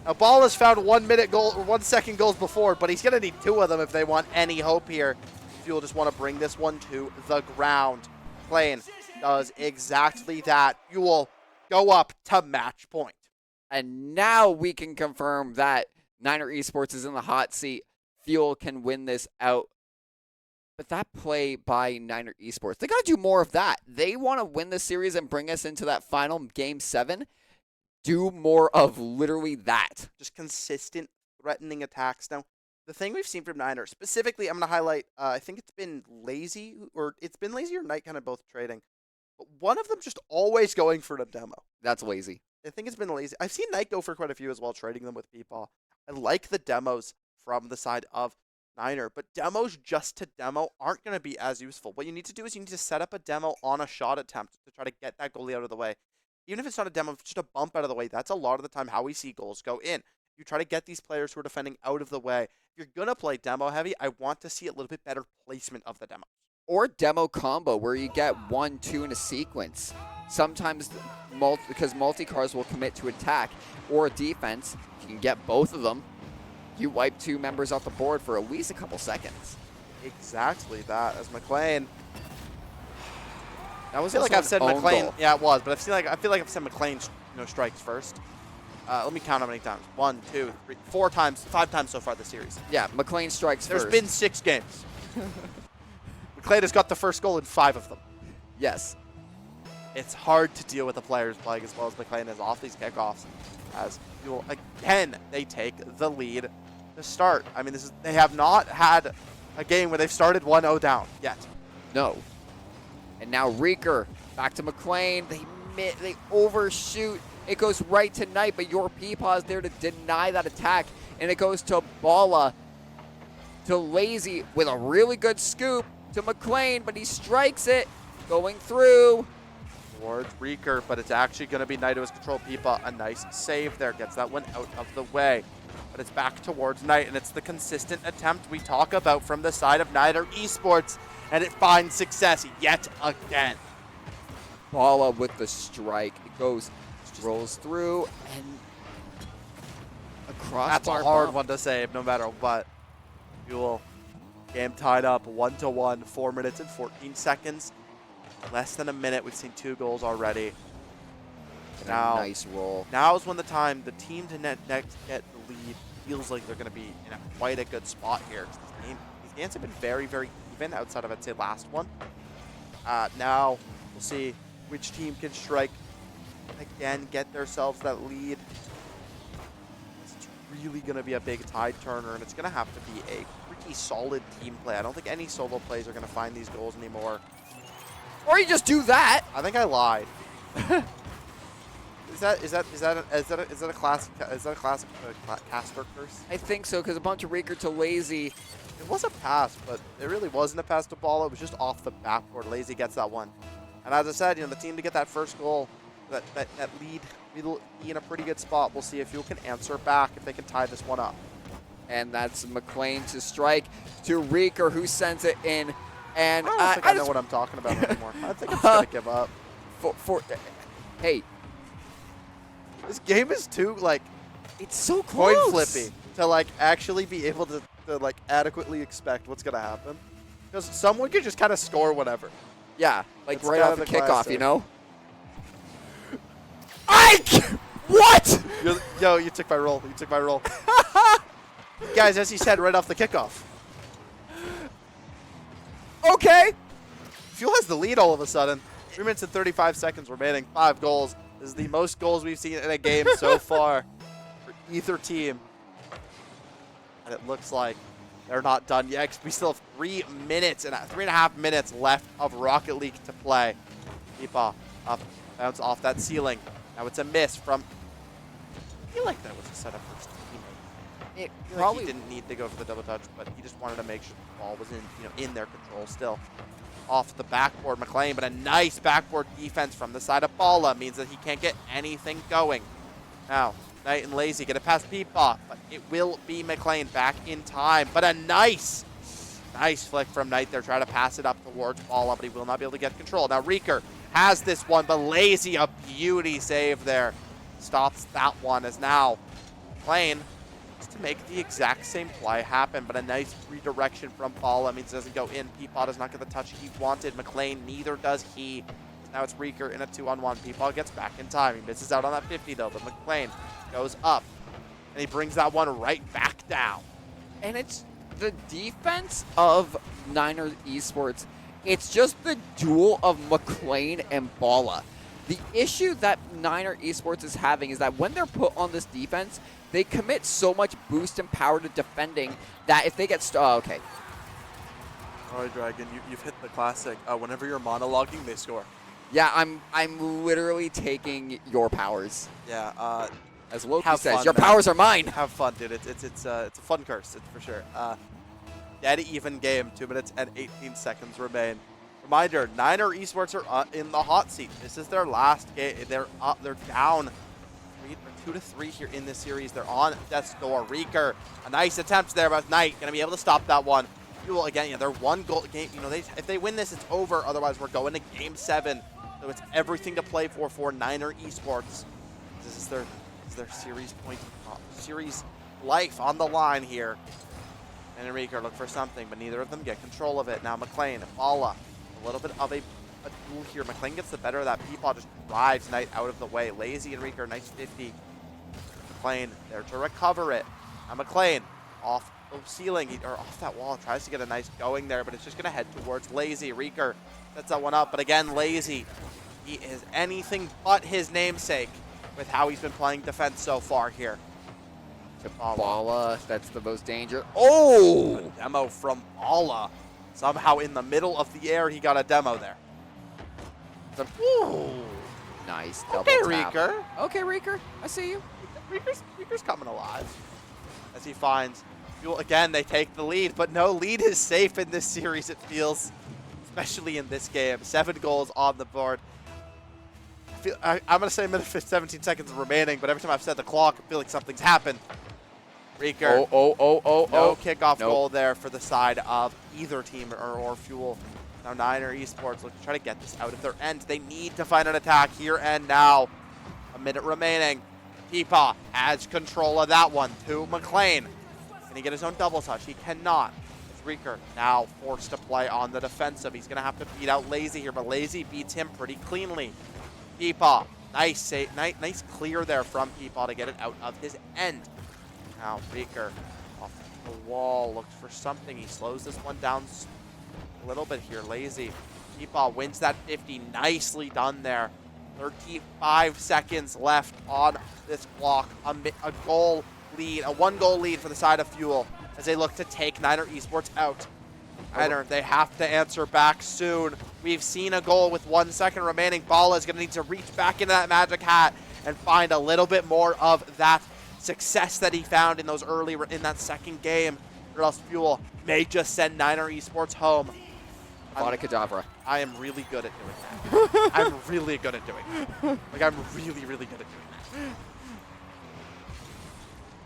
Now, Bala's found 1 second goals before, but he's going to need 2 of them if they want any hope here. Fuel just want to bring this one to the ground. McLean does exactly that. Fuel go up to match point. And now we can confirm that Niner Esports is in the hot seat. Fuel can win this out. But that play by Niner Esports, they got to do more of that. They want to win the series and bring us into that final game 7. Do more of literally that. Just consistent, threatening attacks. Now, the thing we've seen from Niner, specifically, I'm going to highlight, I think it's been Lazy or Knight kind of both trading. But one of them just always going for the demo. That's Lazy. I think it's been Lazy. I've seen Knight go for quite a few as well, trading them with Peepaw. I like the demos from the side of Niner, but demos just to demo aren't going to be as useful. What you need to do is you need to set up a demo on a shot attempt to try to get that goalie out of the way. Even if it's not a demo, if it's just a bump out of the way, that's a lot of the time how we see goals go in. You try to get these players who are defending out of the way. If you're going to play demo heavy, I want to see a little bit better placement of the demo. Or demo combo where you get 1, 2 in a sequence. Sometimes, because multi-cars will commit to attack or defense, you can get both of them. You wipe 2 members off the board for at least a couple seconds. Exactly that, as McLean That was I feel like also I've said an own McLean. goal. Yeah, it was, but I feel like I've said McLean, strikes first. Let me count how many times. 1, 2, 3, 4 times, 5 times so far this series. Yeah, McLean strikes There's first. been 6 games. McLean has got the first goal in 5 of them. Yes. It's hard to deal with the players playing as well as McLean is off these kickoffs. As again, they take the lead to start. I mean, they have not had a game where they've started 1-0 down yet. No. And now Reeker back to McLean. They overshoot. It goes right to Knight, but your Peepaw is there to deny that attack. And it goes to Balla, to Lazy with a really good scoop to McLean, but he strikes it. Going through. Towards Reeker, but it's actually going to be Knight who has control. Peepaw, a nice save there. Gets that one out of the way. But it's back towards Knight, and it's the consistent attempt we talk about from the side of Niner Esports. And it finds success yet again. Balla with the strike. It goes, rolls through, and across. That's a hard one to save no matter what. Fuel. Game tied up 1-1, 4 minutes and 14 seconds. Less than a minute. We've seen 2 goals already. Now, nice roll. Now is when the team to next get the lead feels like they're going to be in quite a good spot here. These games have been very, very even outside of, I'd say, last one. Now we'll see which team can strike again, get themselves that lead. It's really going to be a big tide turner, and it's going to have to be a pretty solid team play. I don't think any solo plays are going to find these goals anymore. Or you just do that. I think I lied. Is that a classic caster curse? I think so, because a bunch of Reeker to Lazy. It was a pass, but it really wasn't a pass to Balla. It was just off the backboard. Lazy gets that one. And as I said, the team to get that first goal, that lead, will be in a pretty good spot. We'll see if you can answer back, if they can tie this one up. And that's McLean to strike to Reeker, who sends it in. And I don't think I know what I'm talking about anymore. I think I'm just going to give up. Hey. This game is too, it's so close. Coin flippy to, actually be able to adequately expect what's going to happen. Because someone could just kind of score whatever. Yeah, It's right kind off of the the kickoff, classic. you know? What? Yo, you took my roll. You took my roll. Guys, as he said, right off the kickoff. Okay. Fuel has the lead all of a sudden. 3 minutes and 35 seconds remaining. 5 goals. This is the most goals we've seen in a game so far for either team. And it looks like they're not done yet, 'cause we still have 3 minutes and 3.5 minutes left of Rocket League to play. Peepaw up, bounce off that ceiling. Now it's a miss from. I feel like that was a setup for his teammate. It Probably didn't need to go for the double touch, but he just wanted to make sure the ball was in their control still. Off the backboard, McLean, but a nice backboard defense from the side of Balla means that he can't get anything going. Now, Knight and Lazy get it past Peepaw, but it will be McLean back in time. But a nice flick from Knight there, try to pass it up towards Balla, but he will not be able to get control. Now Reeker has this one, but Lazy, a beauty save there. Stops that one as now McLean to make the exact same play happen, but a nice redirection from Balla means it doesn't go in. Peepaw does not get the touch he wanted. McLean, neither does he. Now it's Reeker in a 2-on-1. Peepaw gets back in time. He misses out on that 50 though, but McLean goes up, and he brings that one right back down. And it's the defense of Niner Esports. It's just the duel of McLean and Balla. The issue that Niner Esports is having is that when they're put on this defense, they commit so much boost and power to defending that if they get okay. All right, Dragon, you've hit the classic. Whenever you're monologuing, they score. Yeah, I'm literally taking your powers. Yeah. As Loki have says, fun, your man. powers are mine. Have fun, dude. It's a fun curse, it's for sure. Dead even game. 2 minutes and 18 seconds remain. Reminder: Niner Esports are in the hot seat. This is their last game. They're down 2-3 here in this series. They're on death's door. Reeker, a nice attempt there, but Knight gonna be able to stop that one. Fuel again. They're 1 goal game. If they win this, it's over. Otherwise, we're going to Game 7. So it's everything to play for Niner Esports. This is their series point, series life on the line here. And Reeker look for something, but neither of them get control of it. Now McLean, Balla, a little bit of a a duel here. McLean gets the better of that. Peepaw just drives Knight out of the way. Lazy and Reeker, nice 50. McLean there to recover it. Now McLean off the ceiling, or off that wall, tries to get a nice going there, but it's just going to head towards Lazy. Reeker sets that one up, but again, Lazy, he is anything but his namesake with how he's been playing defense so far here. Bala, that's the most danger. Oh! A demo from Bala. Somehow in the middle of the air, he got a demo there. Ooh. Nice double Okay, tap. Reeker. Okay, Reeker, I see you. Reeker's coming alive. As he finds Fuel again, they take the lead, but no lead is safe in this series, it feels. Especially in this game. 7 goals on the board. I'm going to say a minute 17 seconds remaining, but every time I've said the clock, I feel like something's happened. Reeker. No kickoff goal there for the side of either team or Fuel. Now Niner Esports look to try to get this out of their end. They need to find an attack here and now. A minute remaining. Peepaw has control of that one to McLean. Can he get his own double touch? He cannot. It's Reeker now forced to play on the defensive. He's going to have to beat out Lazy here, but Lazy beats him pretty cleanly. Peepaw, nice save, nice clear there from Peepaw to get it out of his end. Now Reeker off the wall, looks for something. He slows this one down a little bit here. Lazy. Peepaw wins that 50. Nicely done there. 35 seconds left on this clock. A goal lead, a 1-goal lead for the side of Fuel as they look to take Niner Esports out. Niner, they have to answer back soon. We've seen a goal with 1 second remaining. Bala is going to need to reach back into that magic hat and find a little bit more of that success that he found in that second game, or else Fuel may just send Niner Esports home. Kadabra. I am really good at doing that. I'm really good at doing that. Like, I'm really, really good at doing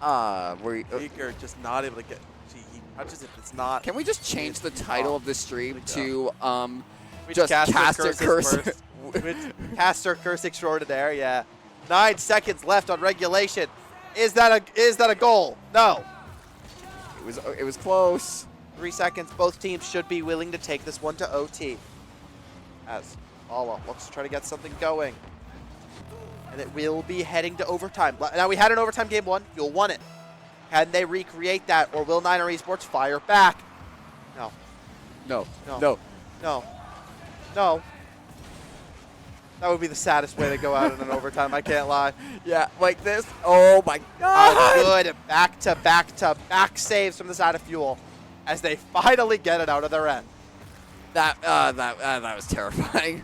that. Reeker just not able to get. He touches it. It's not. Can we just change the title of the stream to just Caster Curse? Caster Curse Extraordinaire. Yeah. 9 seconds left on regulation. Is that a goal? No. It was close. 3 seconds. Both teams should be willing to take this one to OT. As Bala looks to try to get something going. And it will be heading to overtime. Now, we had an overtime game 1. Fuel won it. Can they recreate that, or will Niner Esports fire back? No. No. No. No. No. No. That would be the saddest way to go out in an overtime, I can't lie. Yeah, like this. Oh my God. Good back-to-back-to-back saves from the side of Fuel as they finally get it out of their end. That was terrifying.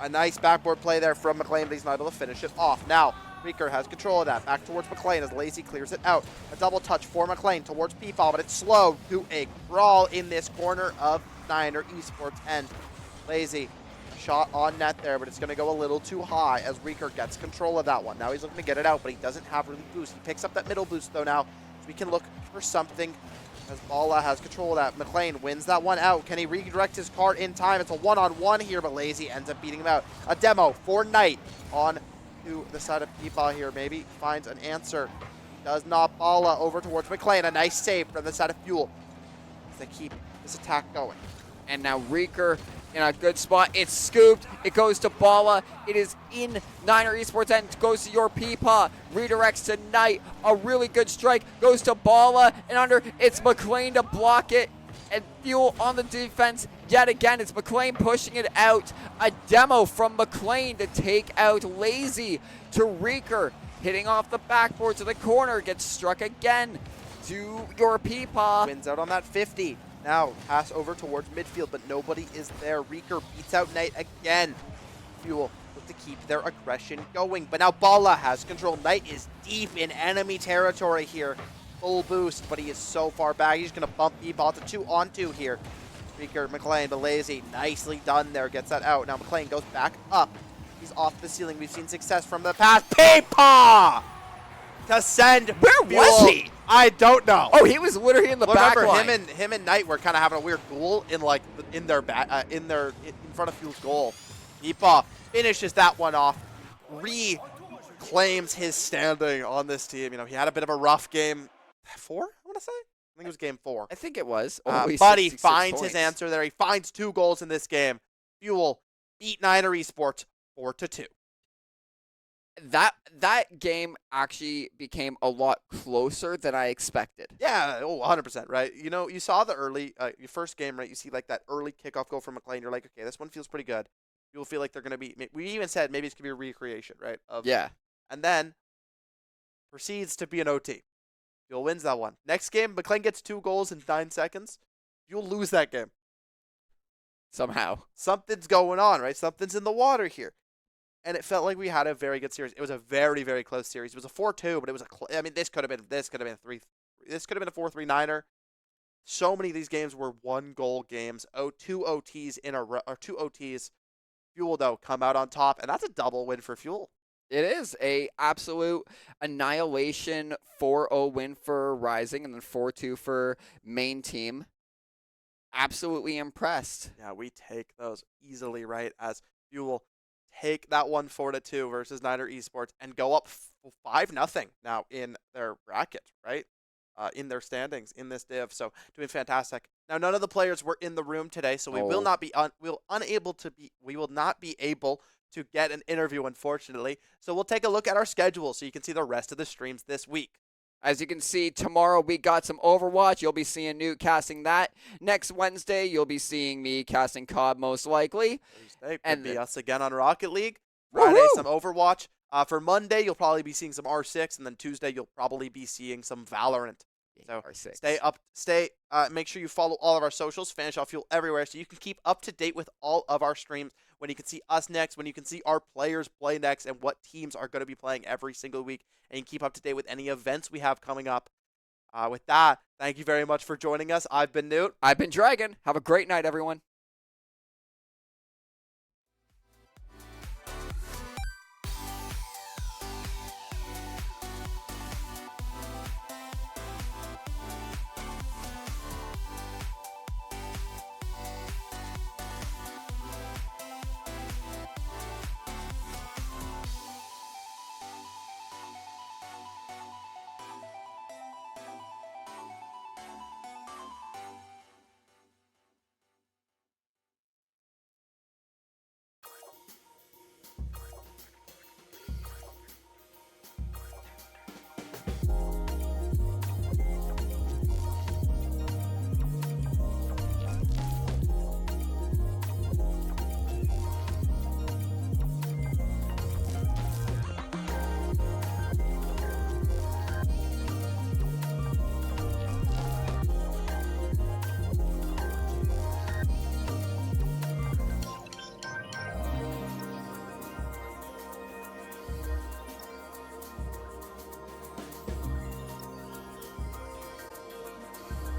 A nice backboard play there from McLean, but he's not able to finish it off. Now, Reeker has control of that. Back towards McLean as Lazy clears it out. A double touch for McLean towards Peepaw, but it's slow to a crawl in this corner of Niner Esports end. Lazy, shot on net there, but it's going to go a little too high as Reeker gets control of that one. Now he's looking to get it out, but he doesn't have really boost. He picks up that middle boost, though, now. So we can look for something as Bala has control of that. McLean wins that one out. Can he redirect his car in time? It's a one-on-one here, but Lazy ends up beating him out. A demo for Knight on to the side of Peepaw here. Maybe finds an answer. Does not. Bala over towards McLean. A nice save from the side of Fuel as they keep this attack going. And now Reeker in a good spot. It's scooped. It goes to Bala. It is in Niner Esports end. It goes to your Peepaw. Redirects to Knight. A really good strike. Goes to Bala. And under, it's McLean to block it. And Fuel on the defense. Yet again, it's McLean pushing it out. A demo from McLean to take out Lazy to Reeker. Hitting off the backboard to the corner. Gets struck again to your Peepaw. Wins out on that 50. Now, pass over towards midfield, but nobody is there. Reeker beats out Knight again. Fuel look to keep their aggression going, but now Bala has control. Knight is deep in enemy territory here. Full boost, but he is so far back. He's going to bump Peepaw to 2-on-2 here. Reeker, McLean, but Lazy, nicely done there. Gets that out. Now McLean goes back up. He's off the ceiling. We've seen success from the pass. Peepaw! To send. Where was he? I don't know. Oh, he was literally in the back Remember, line. him and Knight were kind of having a weird duel in in front of Fuel's goal. Peepaw finishes that one off, reclaims his standing on this team. You know, he had a bit of a rough game 4, I want to say. I think it was game 4. I think it was. But he finds his answer there. He finds 2 goals in this game. Fuel beat Niner Esports 4-2. That game actually became a lot closer than I expected. Yeah, 100%, right? You saw the your first game, right? You see like that early kickoff goal from McLean. You're like, okay, this one feels pretty good. You'll feel like they're going to be, we even said maybe it's going to be a recreation, right? Yeah. And then proceeds to be an OT. Fuel wins that one. Next game, McLean gets 2 goals in 9 seconds. You'll lose that game. Somehow. Something's going on, right? Something's in the water here. And it felt like we had a very good series. It was a very, very close series. It was a 4-2, but it was this could have been a 3. This could have been a 4-3 Niner. So many of these games were 1-goal games. 2 OTs in a row, or 2 OTs. Fuel though come out on top, and that's a double win for Fuel. It is a absolute annihilation 4-0 win for Rising and then 4-2 for main team. Absolutely impressed. Yeah, we take those easily, right? As Fuel take that one 4-2 versus Niner Esports and go up 5-0 now in their bracket, right? In their standings in this div. So doing fantastic. Now none of the players were in the room today, so we will not be we will not be able to get an interview, unfortunately. So we'll take a look at our schedule so you can see the rest of the streams this week. As you can see, tomorrow we got some Overwatch. You'll be seeing Newt casting that. Next Wednesday, you'll be seeing me casting COD most likely. Thursday could be us again on Rocket League. Friday, Woohoo! some Overwatch. For Monday, you'll probably be seeing some R6, and then Tuesday, you'll probably be seeing some Valorant. So R6. make sure you follow all of our socials, Fanshot Fuel everywhere, so you can keep up to date with all of our streams, when you can see us next, when you can see our players play next, and what teams are going to be playing every single week, and you can keep up to date with any events we have coming up. With that, thank you very much for joining us. I've been Newt. I've been Dragon. Have a great night, everyone.